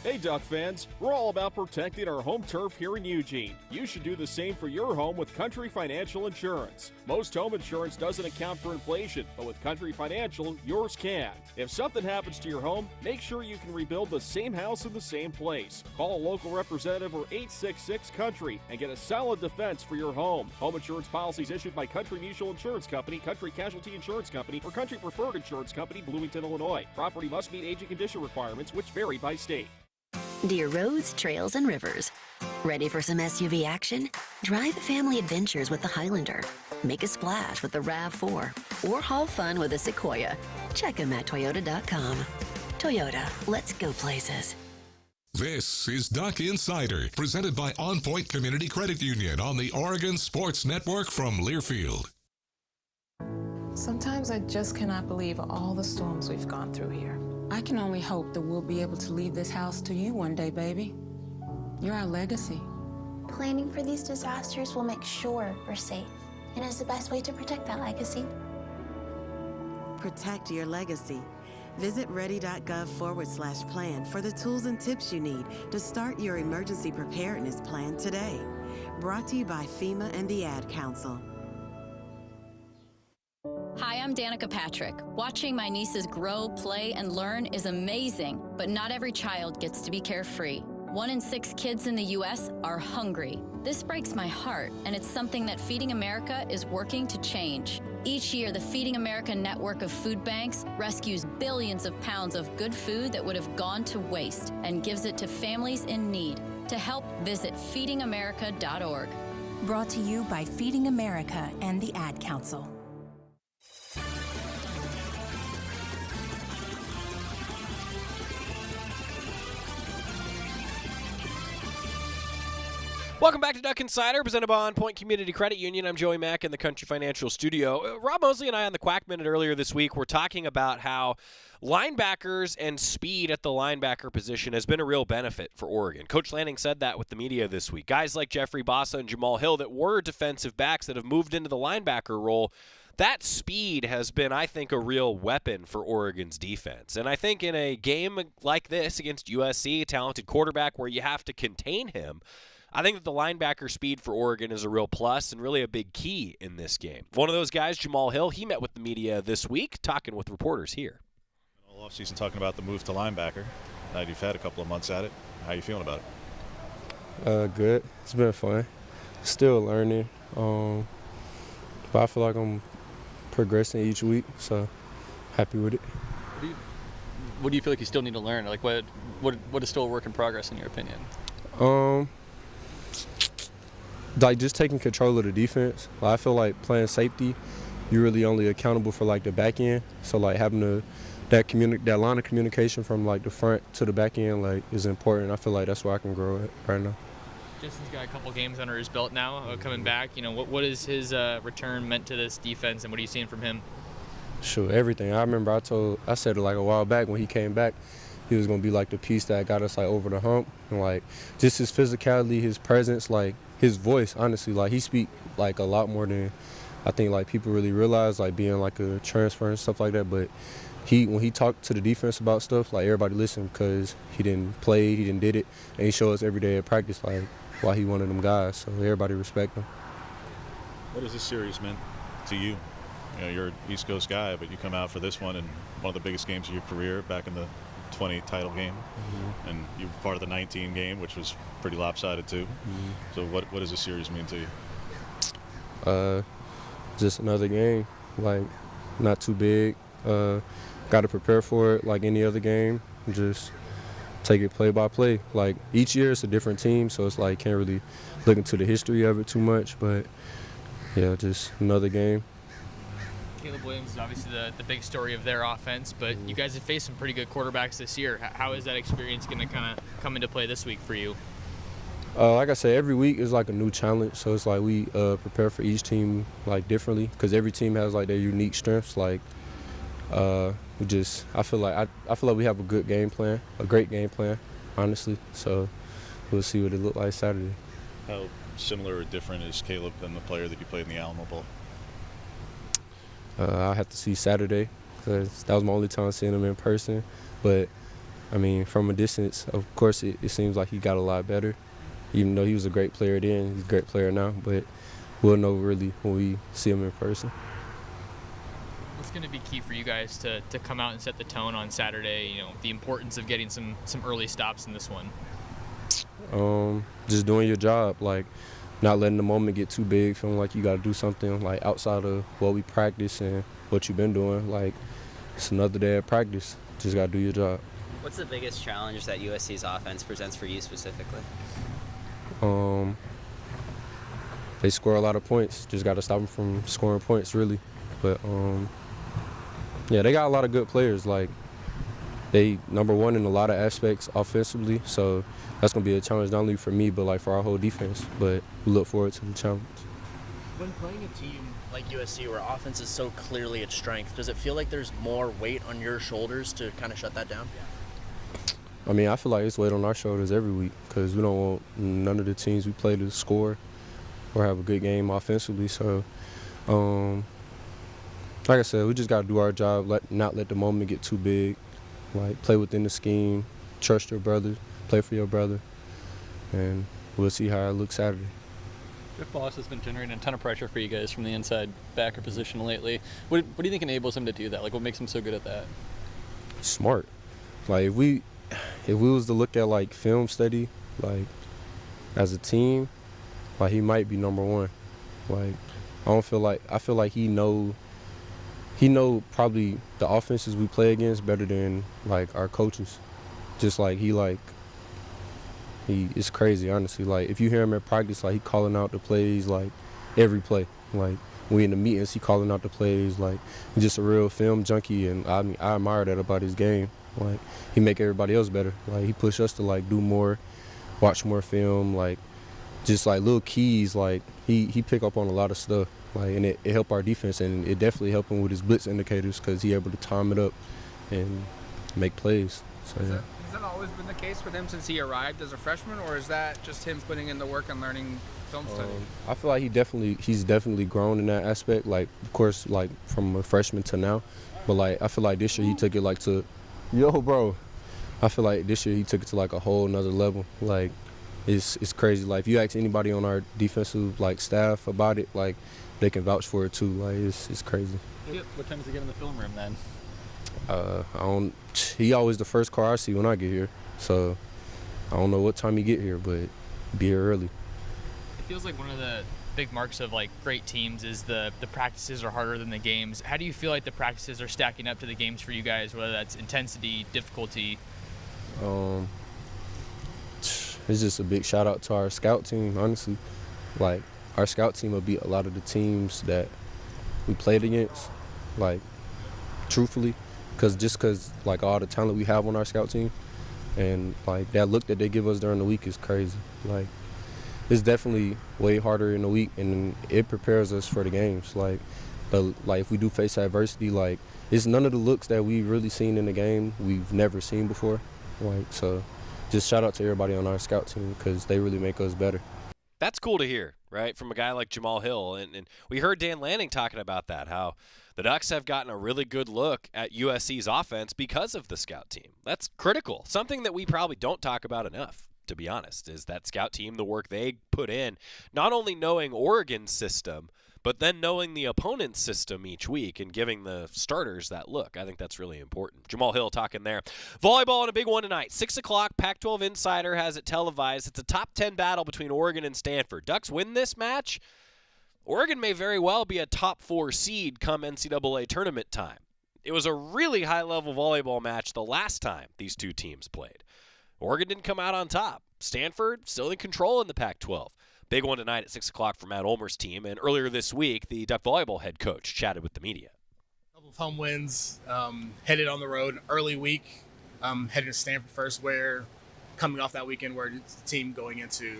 Hey Duck fans, we're all about protecting our home turf here in Eugene. You should do the same for your home with Country Financial Insurance. Most home insurance doesn't account for inflation, but with Country Financial, yours can. If something happens to your home, make sure you can rebuild the same house in the same place. Call a local representative or 866-COUNTRY and get a solid defense for your home. Home insurance policies issued by Country Mutual Insurance Company, Country Casualty Insurance Company, or Country Preferred Insurance Company, Bloomington, Illinois. Property must meet age and condition requirements, which vary by state. Dear roads, trails, and rivers. Ready for some SUV action? Drive family adventures with the Highlander. Make a splash with the RAV4. Or haul fun with a Sequoia. Check them at Toyota.com. Toyota, let's go places. This is Duck Insider, presented by OnPoint Community Credit Union on the Oregon Sports Network from Learfield. Sometimes I just cannot believe all the storms we've gone through here. I can only hope that we'll be able to leave this house to you one day, baby. You're our legacy. Planning for these disasters will make sure we're safe, and is the best way to protect that legacy. Protect your legacy. Visit ready.gov/plan for the tools and tips you need to start your emergency preparedness plan today. Brought to you by FEMA and the Ad Council. Hi, I'm Danica Patrick. Watching my nieces grow, play, and learn is amazing, but not every child gets to be carefree. 1 in 6 kids in the U.S. are hungry. This breaks my heart, and it's something that Feeding America is working to change. Each year, the Feeding America network of food banks rescues billions of pounds of good food that would have gone to waste and gives it to families in need. To help, visit feedingamerica.org. Brought to you by Feeding America and the Ad Council. Welcome back to Duck Insider, presented by OnPoint Community Credit Union. I'm Joey Mack in the Country Financial Studio. Rob Mosley and I on the Quack Minute earlier this week were talking about how linebackers and speed at the linebacker position has been a real benefit for Oregon. Coach Lanning said that with the media this week. Guys like Jeffrey Bassa and Jamal Hill that were defensive backs that have moved into the linebacker role, that speed has been, I think, a real weapon for Oregon's defense. And I think in a game like this against USC, a talented quarterback where you have to contain him, I think that the linebacker speed for Oregon is a real plus and really a big key in this game. One of those guys, Jamal Hill, he met with the media this week, talking with reporters here. All offseason talking about the move to linebacker. Now you've had a couple of months at it. How are you feeling about it? Good. It's been fun. Still learning. But I feel like I'm progressing each week, so happy with it. What do you feel like you still need to learn? Like what is still a work in progress in your opinion? Like just taking control of the defense. Like I feel like playing safety, you're really only accountable for like the back end. So like having that line of communication from like the front to the back end like is important. I feel like that's where I can grow at right now. Justin's got a couple games under his belt now, coming back. You know, what is his return meant to this defense, and what are you seeing from him? Sure, everything. I remember I said it like a while back when he came back. He was gonna be like the piece that got us like over the hump, and like just his physicality, his presence, like his voice. Honestly, like he speak like a lot more than I think like people really realize, like being like a transfer and stuff like that. But when he talked to the defense about stuff, like everybody listened because he didn't play, he didn't did it, and he showed us every day at practice like why he one of them guys. So everybody respect him. What has this series meant to you? You know, you're an East Coast guy, but you come out for this one and one of the biggest games of your career back in the 20 title game, and you were part of the 19 game, which was pretty lopsided too. So what does this series mean to you? Just another game, like not too big. Got to prepare for it like any other game. Just take it play by play. Like each year it's a different team, so it's like can't really look into the history of it too much. But yeah, just another game. Caleb Williams is obviously the big story of their offense, but you guys have faced some pretty good quarterbacks this year. How is that experience going to kind of come into play this week for you? Like I said, every week is like a new challenge, so it's like we prepare for each team like differently because every team has like their unique strengths. Like I feel like we have a good game plan, a great game plan, honestly. So we'll see what it looks like Saturday. How similar or different is Caleb than the player that you played in the Alamo Bowl? I have to see Saturday because that was my only time seeing him in person. But, I mean, from a distance, of course, it seems like he got a lot better. Even though he was a great player then, he's a great player now. But we'll know really when we see him in person. What's going to be key for you guys to come out and set the tone on Saturday? You know, the importance of getting some early stops in this one. Just doing your job, like not letting the moment get too big, feeling like you got to do something like outside of what we practice and what you've been doing. Like it's another day of practice. Just got to do your job. What's the biggest challenge that USC's offense presents for you specifically? They score a lot of points. Just got to stop them from scoring points, really. But yeah, they got a lot of good players. Like they number one in a lot of aspects offensively. So that's gonna be a challenge not only for me but like for our whole defense. But we look forward to the challenge. When playing a team like USC where offense is so clearly its strength, does it feel like there's more weight on your shoulders to kind of shut that down? I mean, I feel like it's weight on our shoulders every week because we don't want none of the teams we play to score or have a good game offensively. So, like I said, we just got to do our job, not let the moment get too big, like play within the scheme, trust your brother, play for your brother, and we'll see how it looks Saturday. Jeff Boss has been generating a ton of pressure for you guys from the inside backer position lately. What do you think enables him to do that? Like, what makes him so good at that? Smart. Like, if we was to look at, like, film study, like, as a team, like, he might be number one. Like, I feel like he know probably the offenses we play against better than, like, our coaches. Just, like, it's crazy, honestly. Like, if you hear him at practice, like, he calling out the plays, like, every play. Like, we in the meetings, he calling out the plays. Like, he's just a real film junkie, and I mean, I admire that about his game. Like, he make everybody else better. Like, he push us to, like, do more, watch more film, like, just like little keys, like he pick up on a lot of stuff, like, and it helped our defense, and it definitely helped him with his blitz indicators because he able to time it up and make plays. So yeah. Has that always been the case with him since he arrived as a freshman, or is that just him putting in the work and learning film study? I feel like he's definitely grown in that aspect. Like, of course, like from a freshman to now, but like I feel like this year he took it like to, I feel like this year he took it to like a whole nother level. Like, it's crazy. Like, if you ask anybody on our defensive like staff about it, like they can vouch for it too. Like, it's crazy. What time does he get in the film room then? He always the first car I see when I get here, so I don't know what time he get here, but be here early. It feels like one of the big marks of like great teams is the practices are harder than the games. How do you feel like the practices are stacking up to the games for you guys, whether that's intensity, difficulty? It's just a big shout out to our scout team, honestly. Like, our scout team will beat a lot of the teams that we played against, like, truthfully, because like all the talent we have on our scout team, and like that look that they give us during the week is crazy. Like, it's definitely way harder in the week, and it prepares us for the games. Like if we do face adversity, like, it's none of the looks that we've really seen in the game we've never seen before. Like, so just shout out to everybody on our scout team because they really make us better. That's cool to hear, right, from a guy like Jamal Hill. And we heard Dan Lanning talking about that, how the Ducks have gotten a really good look at USC's offense because of the scout team. That's critical. Something that we probably don't talk about enough, to be honest, is that scout team, the work they put in, not only knowing Oregon's system, but then knowing the opponent's system each week and giving the starters that look. I think that's really important. Jamal Hill talking there. Volleyball and a big one tonight. 6 o'clock, Pac-12 Insider has it televised. It's a top 10 battle between Oregon and Stanford. Ducks win this match. Oregon may very well be a top 4 seed come NCAA tournament time. It was a really high-level volleyball match the last time these two teams played. Oregon didn't come out on top. Stanford still in control in the Pac-12. Big one tonight at 6 o'clock for Matt Ulmer's team. And earlier this week, the Duck volleyball head coach chatted with the media. A couple of home wins, headed on the road early week, headed to Stanford first, where coming off that weekend where it's the team going into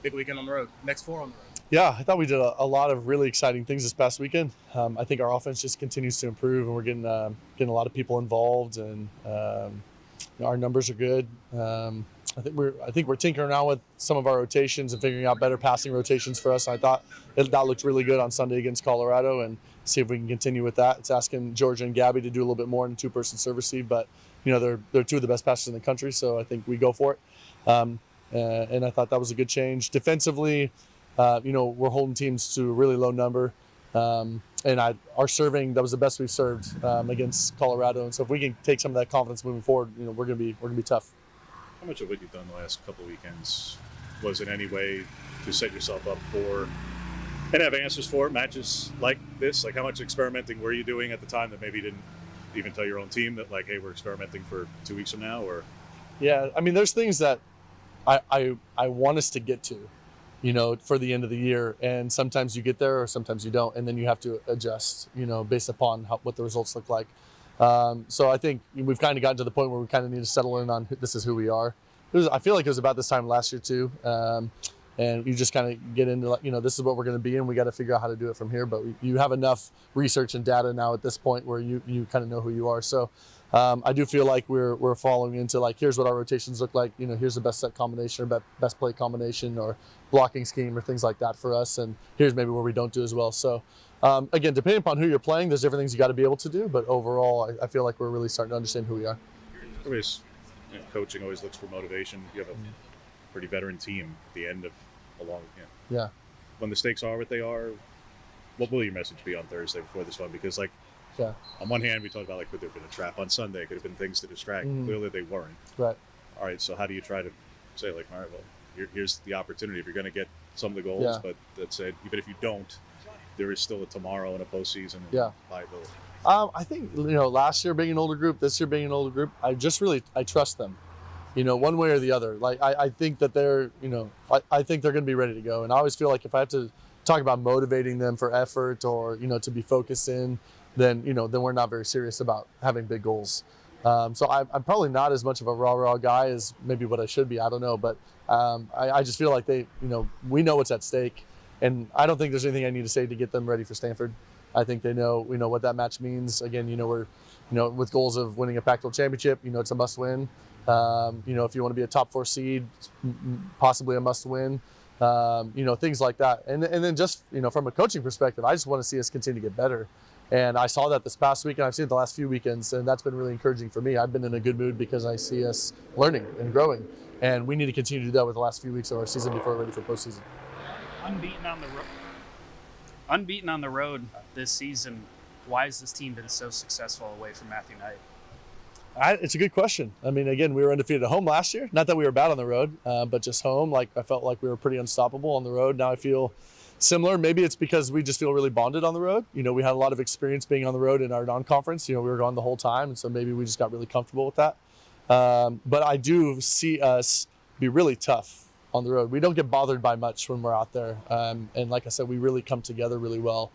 big weekend on the road, next 4 on the road. Yeah, I thought we did a lot of really exciting things this past weekend. I think our offense just continues to improve, and we're getting a lot of people involved, and our numbers are good. I think we're tinkering around with some of our rotations and figuring out better passing rotations for us. I thought that looked really good on Sunday against Colorado, and see if we can continue with that. It's asking Georgia and Gabby to do a little bit more in a 2-person serve receive, but they're 2 of the best passers in the country, so I think we go for it. And I thought that was a good change. Defensively, we're holding teams to a really low number, and our serving, that was the best we've served against Colorado. And so if we can take some of that confidence moving forward, we're gonna be tough. How much of what you've done the last couple of weekends was in any way to set yourself up for and have answers for matches like this? Like, how much experimenting were you doing at the time that maybe you didn't even tell your own team that, like, hey, we're experimenting for 2 weeks from now? Or yeah, I mean, there's things that I want us to get to, for the end of the year, and sometimes you get there or sometimes you don't, and then you have to adjust, based upon what the results look like. So I think we've kind of gotten to the point where we kind of need to settle in on this is who we are. I feel like it was about this time last year too, and you just kind of get into this is what we're going to be, and we got to figure out how to do it from here. But you have enough research and data now at this point where you kind of know who you are. So I do feel like we're falling into, like, here's what our rotations look like. Here's the best set combination or best play combination or blocking scheme or things like that for us. And here's maybe where we don't do as well. So again, depending upon who you're playing, there's different things you got to be able to do. But overall, I feel like we're really starting to understand who we are. Coaching always looks for motivation. You have a pretty veteran team at the end of a long weekend. Yeah. When the stakes are what they are, what will your message be on Thursday before this one? Because, like, yeah, on one hand, we talked about, like, could there have been a trap on Sunday? Could have been things to distract. Mm-hmm. Clearly, they weren't. Right. All right, so how do you try to say, like, all right, well, here's the opportunity. If you're going to get some of the goals, but that said, even if you don't, there is still a tomorrow and a postseason and viability. I think, last year being an older group, this year being an older group, I trust them, one way or the other. Like, I think that they're, I think they're going to be ready to go. And I always feel like if I have to talk about motivating them for effort or, to be focused in, then we're not very serious about having big goals. So I'm probably not as much of a rah-rah guy as maybe what I should be. I don't know, but I just feel like we know what's at stake, and I don't think there's anything I need to say to get them ready for Stanford. I think we know what that match means. Again, we're with goals of winning a Pac-12 championship. It's a must-win. If you want to be a top 4 seed, possibly a must-win. Things like that, and then just from a coaching perspective, I just want to see us continue to get better. And I saw that this past week, and I've seen it the last few weekends, and that's been really encouraging for me. I've been in a good mood because I see us learning and growing, and we need to continue to do that with the last few weeks of our season before we're ready for postseason. Unbeaten on the road this season. Why has this team been so successful away from Matthew Knight? It's a good question. I mean, again, we were undefeated at home last year. Not that we were bad on the road, but just home. I felt like we were pretty unstoppable on the road. Now I feel similar. Maybe it's because we just feel really bonded on the road. We had a lot of experience being on the road in our non-conference. We were gone the whole time, and so maybe we just got really comfortable with that. But I do see us be really tough on the road. We don't get bothered by much when we're out there. And like I said, we really come together really well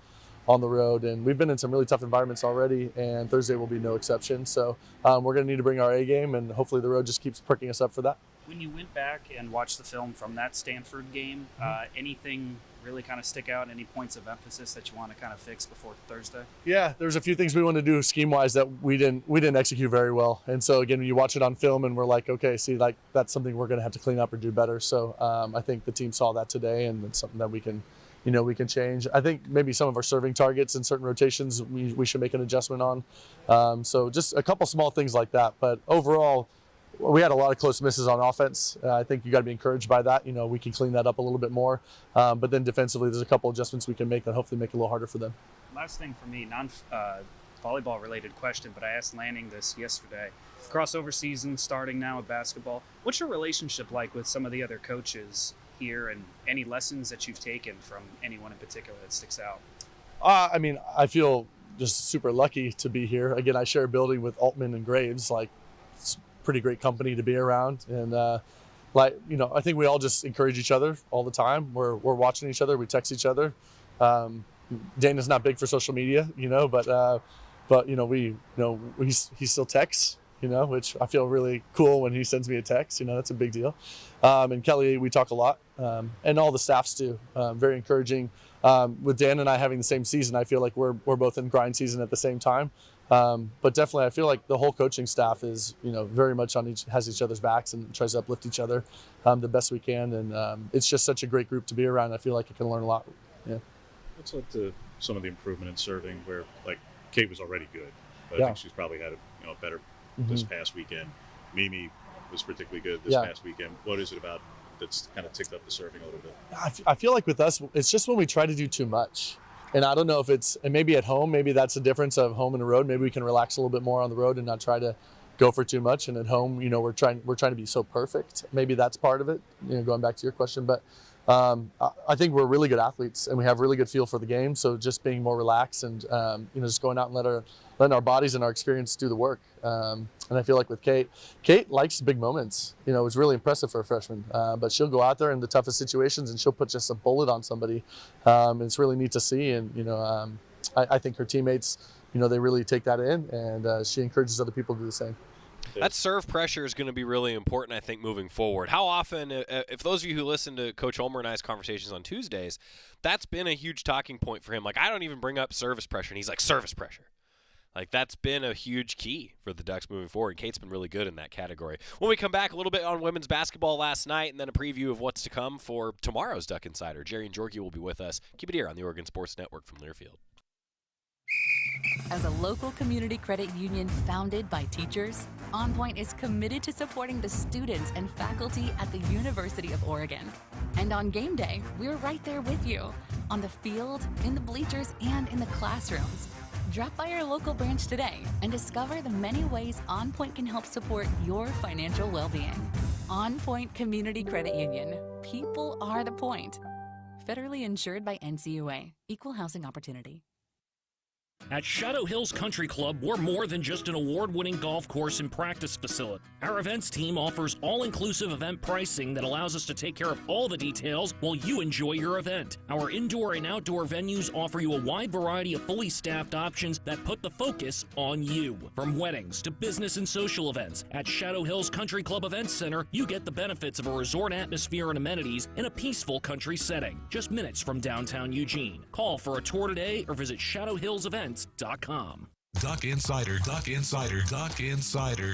on the road, and we've been in some really tough environments already, and Thursday will be no exception. So we're going to need to bring our A game, and hopefully the road just keeps perking us up for that. When you went back and watched the film from that Stanford game, anything really kind of stick out? Any points of emphasis that you want to kind of fix before Thursday? Yeah, there's a few things we want to do scheme-wise that we didn't execute very well. And so again, when you watch it on film and we're like, okay, see, that's something we're going to have to clean up or do better. So I think the team saw that today, and it's something that we can change. I think maybe some of our serving targets in certain rotations we should make an adjustment on. So just a couple small things like that. But overall, we had a lot of close misses on offense. I think you got to be encouraged by that. We can clean that up a little bit more. But then defensively, there's a couple adjustments we can make that hopefully make it a little harder for them. Last thing for me, non-volleyball related question, but I asked Lanning this yesterday. Crossover season starting now with basketball. What's your relationship like with some of the other coaches here, and any lessons that you've taken from anyone in particular that sticks out? I mean, I feel just super lucky to be here. Again, I share a building with Altman and Graves. It's pretty great company to be around, and I think we all just encourage each other all the time. We're watching each other, we text each other. Dana's not big for social media, but he still texts, which I feel really cool when he sends me a text. That's a big deal. And Kelly, we talk a lot, and all the staffs do. Very encouraging. With Dan and I having the same season, I feel like we're both in grind season at the same time. But definitely, I feel like the whole coaching staff is, very much has each other's backs and tries to uplift each other the best we can. And it's just such a great group to be around. I feel like I can learn a lot. Yeah. What's led to some of the improvement in serving where, Kate was already good, but Yeah. I think she's probably had a better this past weekend. Mimi was particularly good this past weekend. What is it about that's kind of ticked up the serving a little bit? I feel like with us, it's just when we try to do too much. And I don't know if and maybe at home, maybe that's the difference of home and the road. Maybe we can relax a little bit more on the road and not try to go for too much. And at home, we're trying to be so perfect. Maybe that's part of it, going back to your question. But I think we're really good athletes and we have really good feel for the game. So just being more relaxed and, just going out and letting our bodies and our experience do the work. And I feel like with Kate likes big moments. It's really impressive for a freshman. But she'll go out there in the toughest situations and she'll put just a bullet on somebody. And it's really neat to see. And, I think her teammates, they really take that in, and she encourages other people to do the same. That serve pressure is going to be really important, I think, moving forward. How often, if those of you who listen to Coach Ulmer and I's conversations on Tuesdays, that's been a huge talking point for him. I don't even bring up service pressure, and he's like, service pressure. That's been a huge key for the Ducks moving forward. Kate's been really good in that category. When we come back, a little bit on women's basketball last night, and then a preview of what's to come for tomorrow's Duck Insider. Jerry and Jorgie will be with us. Keep it here on the Oregon Sports Network from Learfield. As a local community credit union founded by teachers, OnPoint is committed to supporting the students and faculty at the University of Oregon. And on game day, we're right there with you, on the field, in the bleachers, and in the classrooms. Drop by your local branch today and discover the many ways OnPoint can help support your financial well-being. OnPoint Community Credit Union. People are the point. Federally insured by NCUA. Equal housing opportunity. At Shadow Hills Country Club, we're more than just an award-winning golf course and practice facility. Our events team offers all-inclusive event pricing that allows us to take care of all the details while you enjoy your event. Our indoor and outdoor venues offer you a wide variety of fully staffed options that put the focus on you. From weddings to business and social events, at Shadow Hills Country Club Events Center, you get the benefits of a resort atmosphere and amenities in a peaceful country setting, just minutes from downtown Eugene. Call for a tour today or visit shadowhillsevents.com. Duck Insider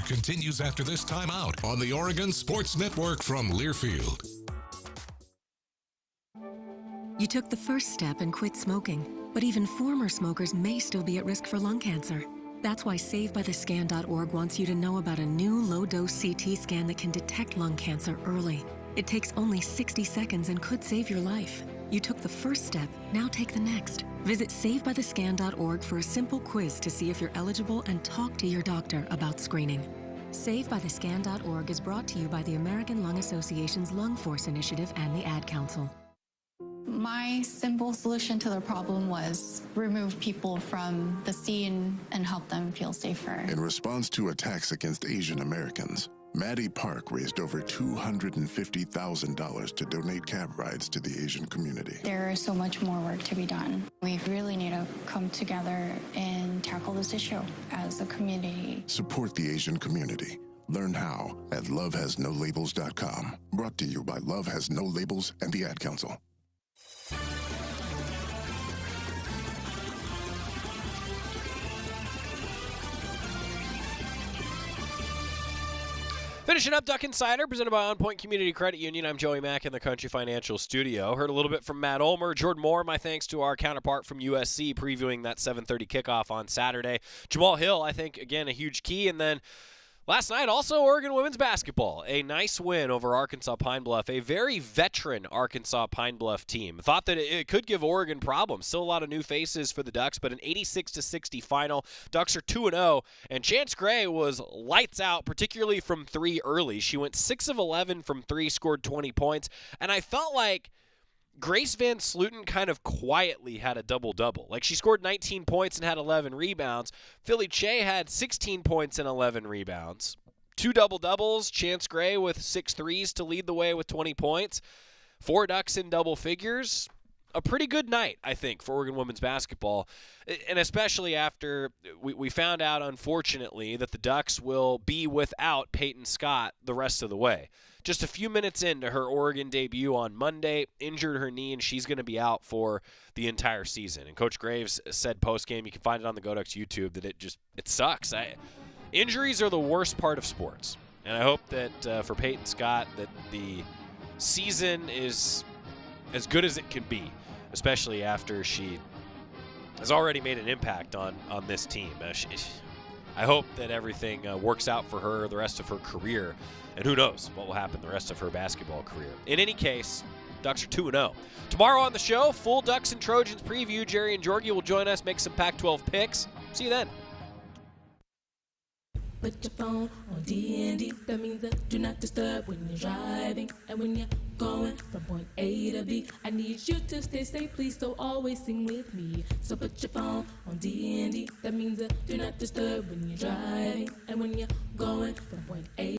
continues after this timeout on the Oregon Sports Network from Learfield. You took the first step and quit smoking, but even former smokers may still be at risk for lung cancer. That's why SaveByTheScan.org wants you to know about a new low-dose CT scan that can detect lung cancer early. It takes only 60 seconds and could save your life. You took the first step, now take the next. Visit SaveByTheScan.org for a simple quiz to see if you're eligible and talk to your doctor about screening. SaveByTheScan.org is brought to you by the American Lung Association's Lung Force Initiative and the Ad Council. My simple solution to the problem was remove people from the scene and help them feel safer. In response to attacks against Asian Americans, Maddie Park raised over $250,000 to donate cab rides to the Asian community. There is so much more work to be done. We really need to come together and tackle this issue as a community. Support the Asian community. Learn how at lovehasnolabels.com. Brought to you by Love Has No Labels and the Ad Council. Finishing up Duck Insider, presented by OnPoint Community Credit Union. I'm Joey Mack in the Country Financial Studio. Heard a little bit from Matt Ulmer. Jordan Moore, my thanks to our counterpart from USC, previewing that 7:30 kickoff on Saturday. Jamal Hill, I think, again, a huge key. And then last night, also Oregon women's basketball. A nice win over Arkansas Pine Bluff, a very veteran Arkansas Pine Bluff team. Thought that it could give Oregon problems. Still a lot of new faces for the Ducks, but an 86-60 final. Ducks are 2-0, and Chance Gray was lights out, particularly from three early. She went 6 of 11 from three, scored 20 points, and I felt like Grace Van Sluten kind of quietly had a double-double. Like, she scored 19 points and had 11 rebounds. Philly Che had 16 points and 11 rebounds. 2 double-doubles, Chance Gray with 6 threes to lead the way with 20 points. 4 Ducks in double figures. A pretty good night, I think, for Oregon women's basketball, and especially after we found out, unfortunately, that the Ducks will be without Peyton Scott the rest of the way. Just a few minutes into her Oregon debut on Monday, injured her knee, and she's going to be out for the entire season. And Coach Graves said post-game, you can find it on the Go Ducks YouTube, that it sucks. Injuries are the worst part of sports, and I hope that for Peyton Scott that the season is as good as it can be, especially after she has already made an impact on this team. I hope that everything works out for her the rest of her career, and who knows what will happen the rest of her basketball career. In any case, Ducks are 2-0. Tomorrow on the show, full Ducks and Trojans preview. Jerry and Jorgie will join us, make some Pac-12 picks. See you then. Put your phone on D&D, that means that do not disturb when you're driving. And when you're going from point A to B, I need you to stay safe, please, so always sing with me. So put your phone on D&D, that means that do not disturb when you're driving. And when you're going from point A